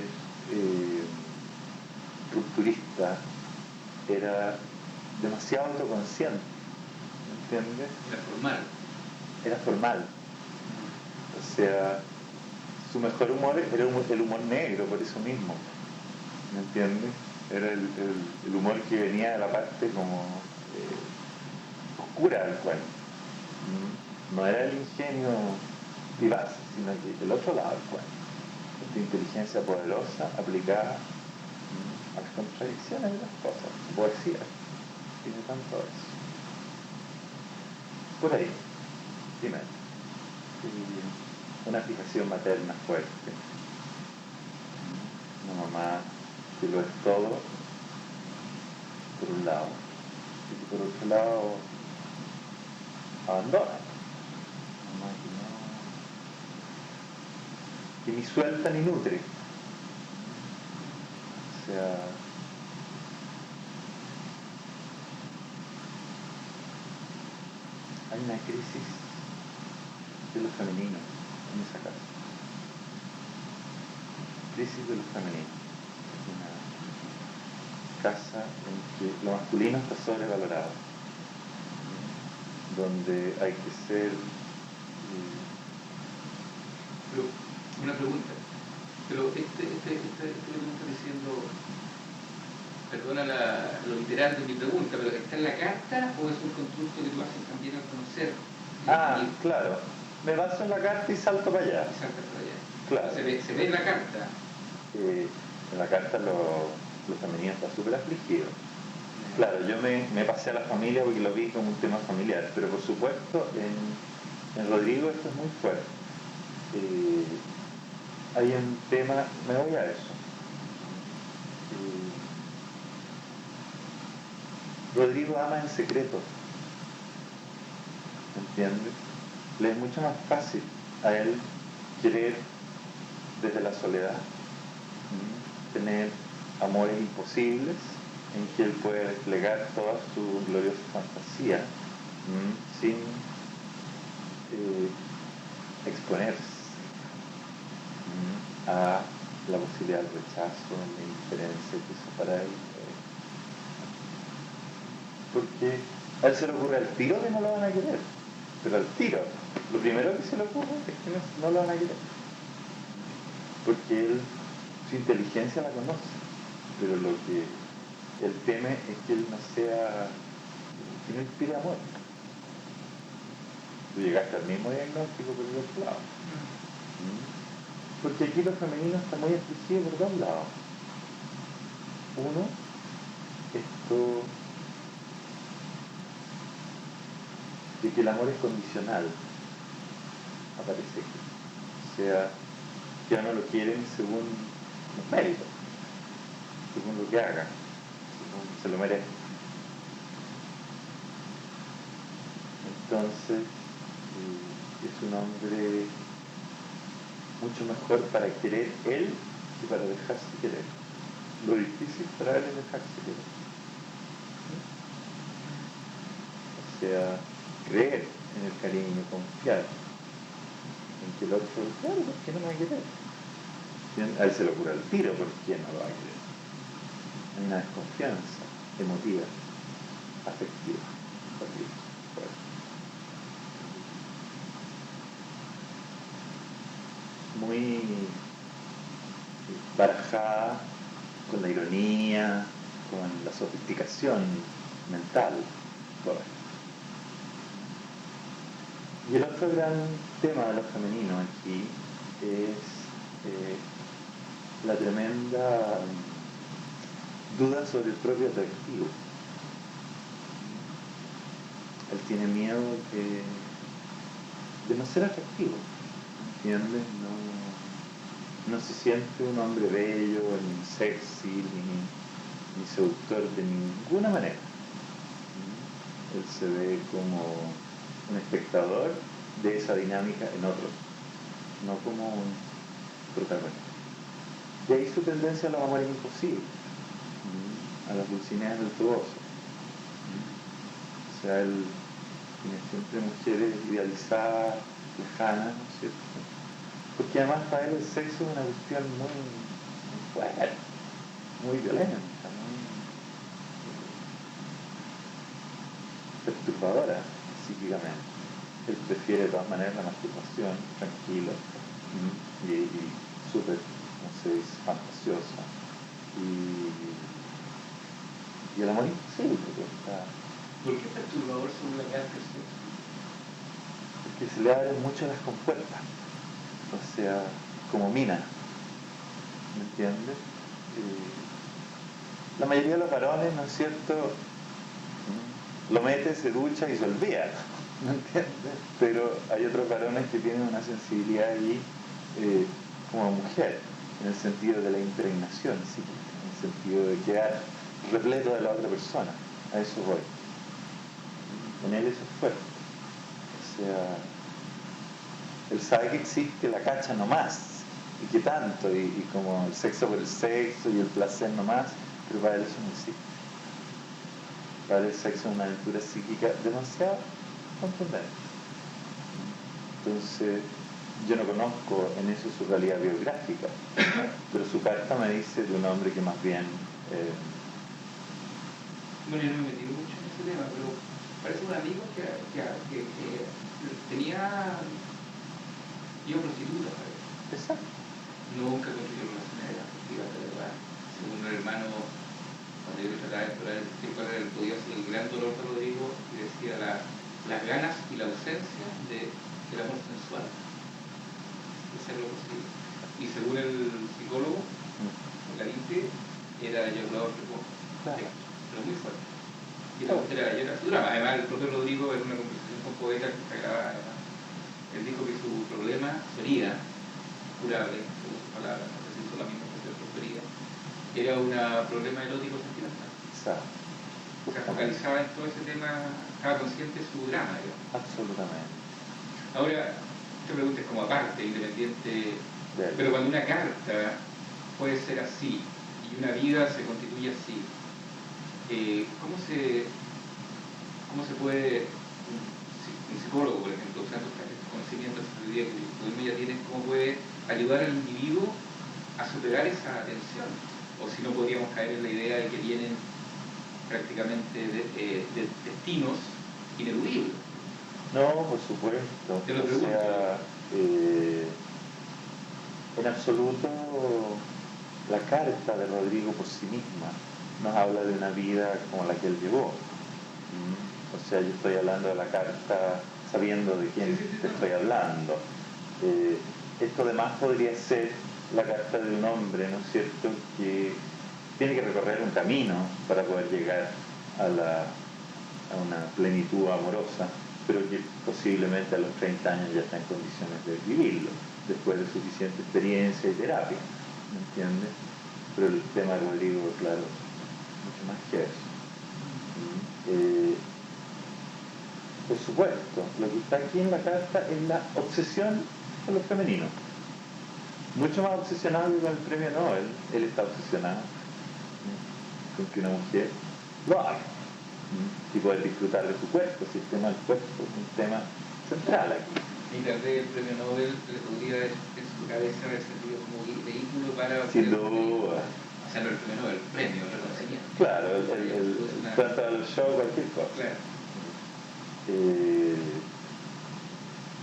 rupturista era demasiado autoconsciente, ¿me entiendes? Era formal. O sea, su mejor humor era el humor negro, por eso mismo, ¿me entiendes? Era el humor que venía de la parte como oscura del cuento. No era el ingenio vivaz, sino que el otro lado del cuento. Esta inteligencia poderosa aplicada a las contradicciones de las cosas, su poesía, tiene tanto eso. Por ahí, dime. una fijación materna fuerte. Una mamá que lo es todo, por un lado, y que por otro lado abandona. Una mamá que ni suelta ni nutre. O sea, hay una crisis de lo femenino en esa casa. Crisis de lo femenino. Es una casa en que lo masculino está sobrevalorado, donde hay que ser... Pero, una pregunta. Pero este lo que me está diciendo, perdona lo literal de mi pregunta, pero ¿está en la carta o es un constructo que tú haces también al conocer? Claro. Me baso en la carta y salto para allá. Salta para allá. Claro. Se ve en la carta. En la carta lo femenino está súper afligido. Claro, yo me pasé a la familia porque lo vi como un tema familiar, pero por supuesto en Rodrigo esto es muy fuerte. Hay un tema, me voy a eso. Rodrigo ama en secreto, ¿entiendes? Le es mucho más fácil a él querer desde la soledad, tener amores imposibles en que él puede desplegar toda su gloriosa fantasía sin exponerse a la posibilidad del rechazo, la indiferencia que eso para él. Porque a él se le ocurre al tiro que no lo van a querer, pero al tiro, lo primero que se le ocurre es que no lo van a querer, porque él su inteligencia la conoce, pero lo que él teme es que él no sea, que no inspire amor. Tú llegaste al mismo diagnóstico por el otro lado. Porque aquí lo femenino está muy afligido por dos lados. Uno, esto de que el amor es condicional, aparece aquí. O sea, ya no lo quieren según los méritos, según lo que haga, según se lo merece. Entonces, es un hombre mucho mejor para querer él que para dejarse querer. Lo difícil para él es dejarse querer. O sea, creer en el cariño, confiar en que el otro, claro, ¿por qué no me va a querer? A él se le ocurre el tiro, ¿por qué no lo va a querer? Hay una desconfianza emotiva, afectiva, muy barajada con la ironía, con la sofisticación mental, todo esto. Y el otro gran tema de lo femenino aquí es la tremenda duda sobre el propio atractivo. Él tiene miedo de no ser atractivo, ¿entiendes? No se siente un hombre bello, ni sexy, ni seductor de ninguna manera. Él se ve como un espectador de esa dinámica en otros, no como un protagonista. De ahí su tendencia a los amores imposibles, a las dulcineas del tuboso. O sea, él tiene siempre mujeres idealizadas, lejanas, ¿no es cierto? Porque además para él el sexo es una cuestión muy fuerte, muy violenta, muy perturbadora psíquicamente. Él prefiere de todas maneras la masturbación, tranquilo, y súper, no sé, fantasiosa. Y el amor imposible, porque está... ¿Por qué perturbador según la carta? Porque se le abren mucho las compuertas, o sea, como mina, ¿me entiendes? La mayoría de los varones, ¿no es cierto?, lo mete, se ducha y se olvida, ¿me entiendes? Pero hay otros varones que tienen una sensibilidad allí como mujer, en el sentido de la impregnación psíquica, en el sentido de quedar repleto de la otra persona. A eso voy. En él eso es fuerte. O sea, él sabe que existe la cacha nomás, y que tanto, y como el sexo por el sexo y el placer nomás, pero para él eso no existe. Para él el sexo es una aventura psíquica demasiado contundente. Entonces, yo no conozco en eso su realidad biográfica, pero su carta me dice de un hombre que más bien... Bueno, yo no me metí mucho en ese tema, pero parece un amigo que tenía... Yo prostituta, ¿sabes? Exacto. Nunca construyó relaciones afectivas de verdad. Según un hermano, cuando yo lo trataba de explorar cuál era el gran dolor de Rodrigo, y decía las ganas y la ausencia del amor sensual. De ser lo posible. Y según el psicólogo, la LIPE, era eyaculador precoz. Claro. Pero muy fuerte. Y la mujer era su drama. Además, el propio Rodrigo, en una conversación con Poeta que está grabada, él dijo que su problema, su herida, curable, según sus palabras, no sé si hizo la misma herida, era un problema erótico sentimental. Exacto. Se focalizaba en todo ese tema, estaba consciente de su drama, digamos. Absolutamente. Ahora, esta pregunta es como aparte, independiente, pero cuando una carta puede ser así y una vida se constituye así, ¿cómo se puede, un psicólogo, por ejemplo, usando estos conocimientos de sabiduría que tú ya tienes, cómo puede ayudar al individuo a superar esa tensión? O si no, podríamos caer en la idea de que tienen prácticamente destinos ineludibles. No, por supuesto. Te lo pregunto. O sea, en absoluto la carta de Rodrigo por sí misma nos habla de una vida como la que él llevó. O sea, yo estoy hablando de la carta sabiendo de quién te estoy hablando. Esto además podría ser la carta de un hombre, ¿no es cierto?, que tiene que recorrer un camino para poder llegar a una plenitud amorosa, pero que posiblemente a los 30 años ya está en condiciones de vivirlo, después de suficiente experiencia y terapia, ¿me entiendes? Pero el tema de Rodrigo, claro, mucho más que eso. Por supuesto, lo que está aquí en la carta es la obsesión con lo femenino. Mucho más obsesionado que con el premio Nobel. Él está obsesionado con que una mujer lo haga y poder disfrutar de su cuerpo. Si el tema del cuerpo es un tema central aquí. Y tal vez el premio Nobel le podría en su cabeza haber servido como vehículo para... Sin duda. O sea, no el premio Nobel, el premio, el reconocimiento. Claro, tanto a los shows, cualquier cosa. Claro.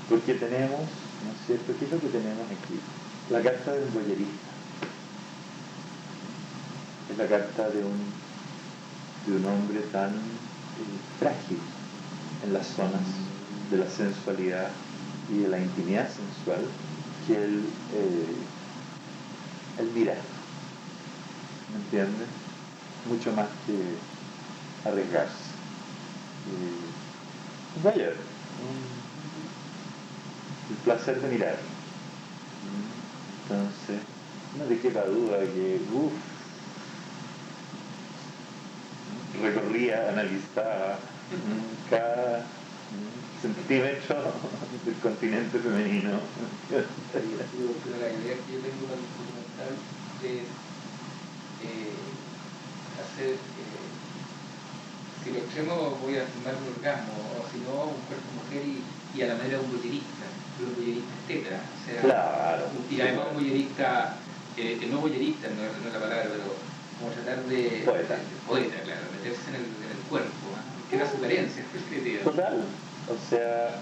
Porque tenemos, ¿no es cierto? ¿Qué es lo que tenemos aquí? La carta del boyerista. Es la carta de un hombre tan frágil en las zonas de la sensualidad y de la intimidad sensual que él mira, ¿me entiendes? Mucho más que arriesgarse. Voyeur, el placer de mirar. Entonces, no te quepa duda que recorría, analizaba cada centímetro del continente femenino. La idea que yo tengo para el documental es hacer, si lo extremo voy a filmar un orgasmo, o si no, un cuerpo mujer y a la manera de un boyerista, pero un boyerista tetra, o sea, claro, y además un boyerista, no boyerista, no es la palabra, pero como tratar de poeta, claro, meterse en el cuerpo, que era su carencia, total, o sea,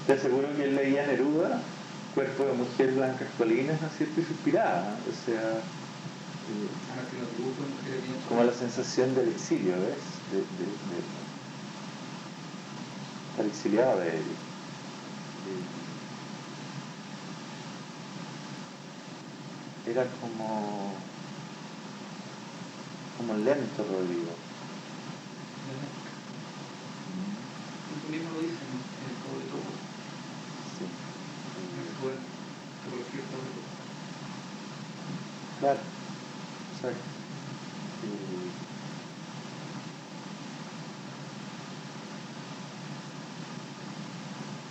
te aseguro que él leía Neruda, cuerpo de mujer blancas colinas, ¿no es cierto?, y suspiraba, o sea, como la sensación del exilio, ¿ves? Estar exiliado de él. Era como lento, Rodrigo. Tú mismo lo dices poder corregir todo eso. Claro, exacto. Y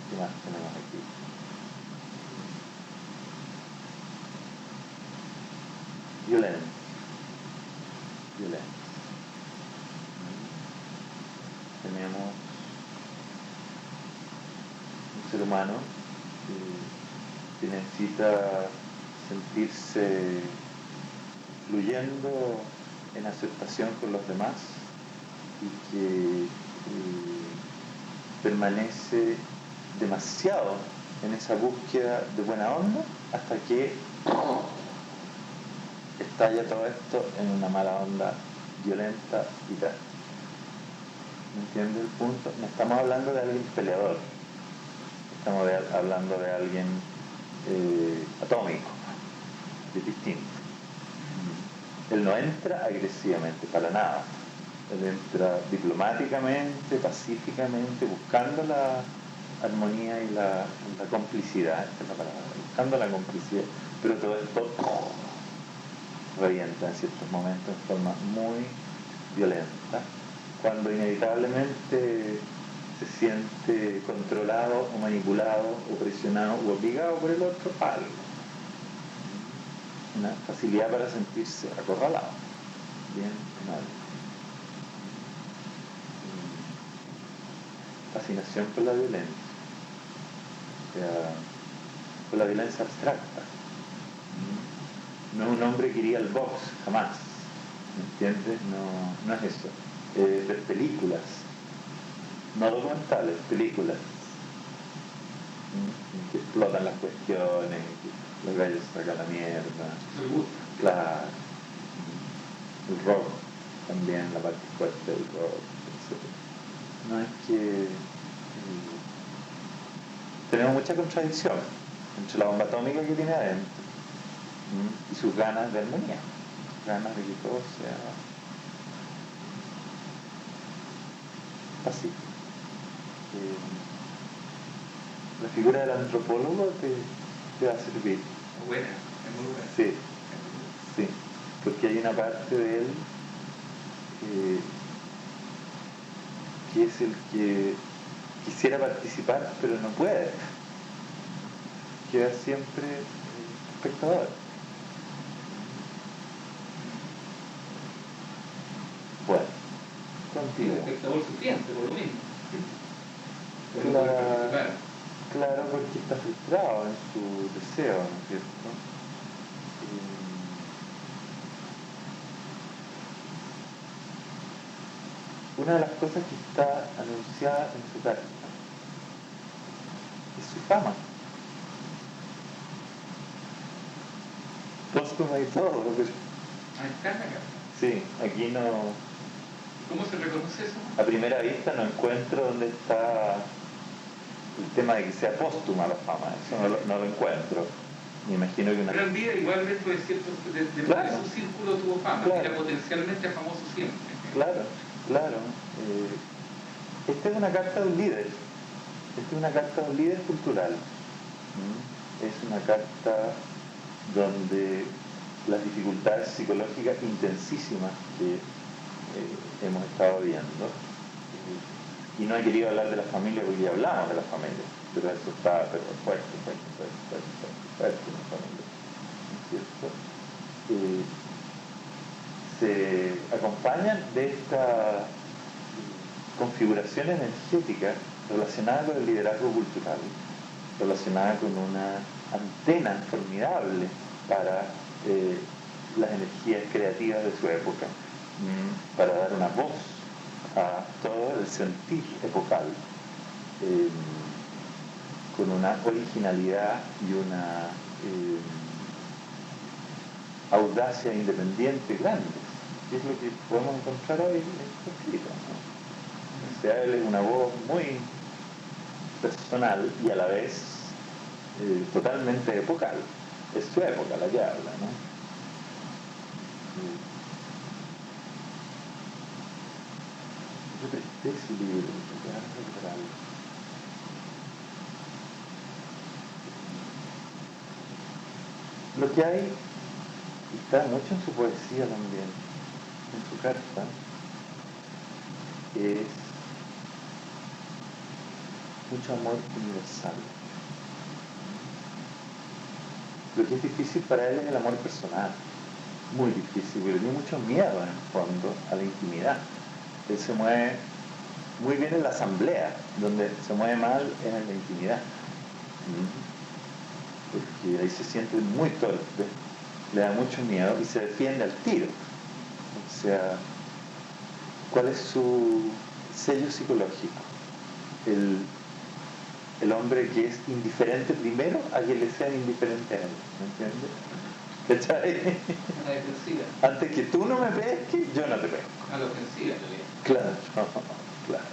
¿qué más tenemos aquí? Violencia. Violencia. Tenemos un ser humano que necesita sentirse fluyendo en aceptación con los demás y que permanece demasiado en esa búsqueda de buena onda hasta que estalla todo esto en una mala onda violenta y tal. ¿Me entiende el punto? No estamos hablando de alguien peleador, estamos hablando de alguien atómico, es distinto. Él no entra agresivamente, para nada. Él entra diplomáticamente, pacíficamente, buscando la armonía y la complicidad, esta es la palabra, buscando la complicidad, pero todo esto revienta en ciertos momentos en forma muy violenta, cuando inevitablemente se siente controlado o manipulado o presionado o obligado por el otro a algo. Una facilidad para sentirse acorralado, bien mal. Fascinación por la violencia, o sea, por la violencia abstracta. No es un hombre que iría al box, jamás, ¿me entiendes? No es eso. Ver películas, no documentales, películas que explotan las cuestiones, que los gallos sacan la mierda. Claro. El rock también, la parte fuerte del rock, etc. No es que tenemos mucha contradicción entre la bomba atómica que tiene adentro y sus ganas de armonía, ganas de que todo sea pacífico. La figura del antropólogo te va a servir. Buena, es muy buena. Sí, sí, porque hay una parte de él que es el que quisiera participar pero no puede, queda siempre espectador. Bueno, contigo. Espectador sufriente, por lo mismo. Claro, porque está frustrado en su deseo, ¿no es cierto? Una de las cosas que está anunciada en su carta es su fama. Póstuma y todo. Ahí está la carta. Sí, aquí no. ¿Cómo se reconoce eso? A primera vista no encuentro dónde está el tema de que sea póstuma la fama. Eso no lo encuentro. Me imagino que una... Pero en vida igual dentro de cierto Claro. su círculo tuvo fama, Claro. era potencialmente famoso siempre. Claro. Esta es una carta de un líder. Esta es una carta de un líder cultural. Es una carta donde las dificultades psicológicas intensísimas que hemos estado viendo, y no he querido hablar de la familia porque ya hablamos de la familia, pero eso está fuerte en la familia, ¿no es cierto? Se acompañan de esta configuración energética relacionada con el liderazgo cultural, relacionada con una antena formidable para las energías creativas de su época, para dar una voz a todo el sentir epocal, con una originalidad y una audacia independiente grande, que es lo que podemos encontrar hoy en este escrito, ¿no? O sea, él es una voz muy personal y a la vez totalmente epocal. Es su época la que habla, ¿no? Yo presté ese libro, voy a recuperarlo. lo que hay, y está mucho en su poesía también, en su carta, es mucho amor universal. Lo que es difícil para él es el amor personal, muy difícil, pero tiene mucho miedo en el fondo a la intimidad. Él se mueve muy bien en la asamblea, donde se mueve mal es en la intimidad. Porque ahí se siente muy torpe, le da mucho miedo y se defiende al tiro. O sea, ¿cuál es su sello psicológico? El hombre que es indiferente primero a que le sean indiferente a él, ¿me entiendes? ¿Cachai? A la defensiva. Antes que tú no me pesques, yo no te pesco. A la ofensiva, en realidad. Claro, claro.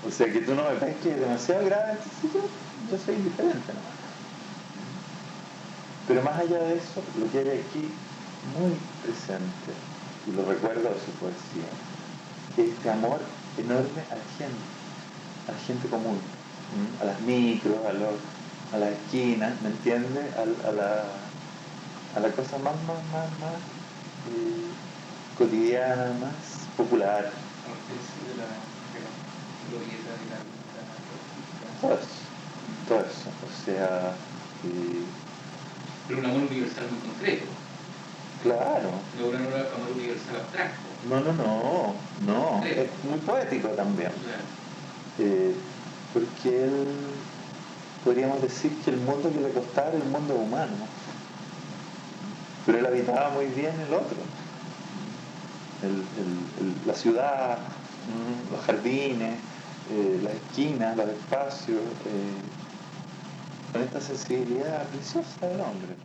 O sea, que tú no me pesques es demasiado grave, entonces yo soy indiferente nomás. Pero más allá de eso, lo que hay aquí muy presente, y lo recuerdo de su poesía, es este amor enorme a la gente común, a las micros, a las esquinas, ¿me entiendes? A la cosa más cotidiana, más popular. De la glorieta de la Todo eso, o sea, pero un amor universal muy concreto, claro. no un amor universal abstracto. No, es muy poético también. Claro. Porque él, podríamos decir que el mundo que le costaba era el mundo humano, pero él habitaba muy bien el otro, la ciudad, los jardines, las esquinas, los espacios, con esta sensibilidad preciosa del hombre.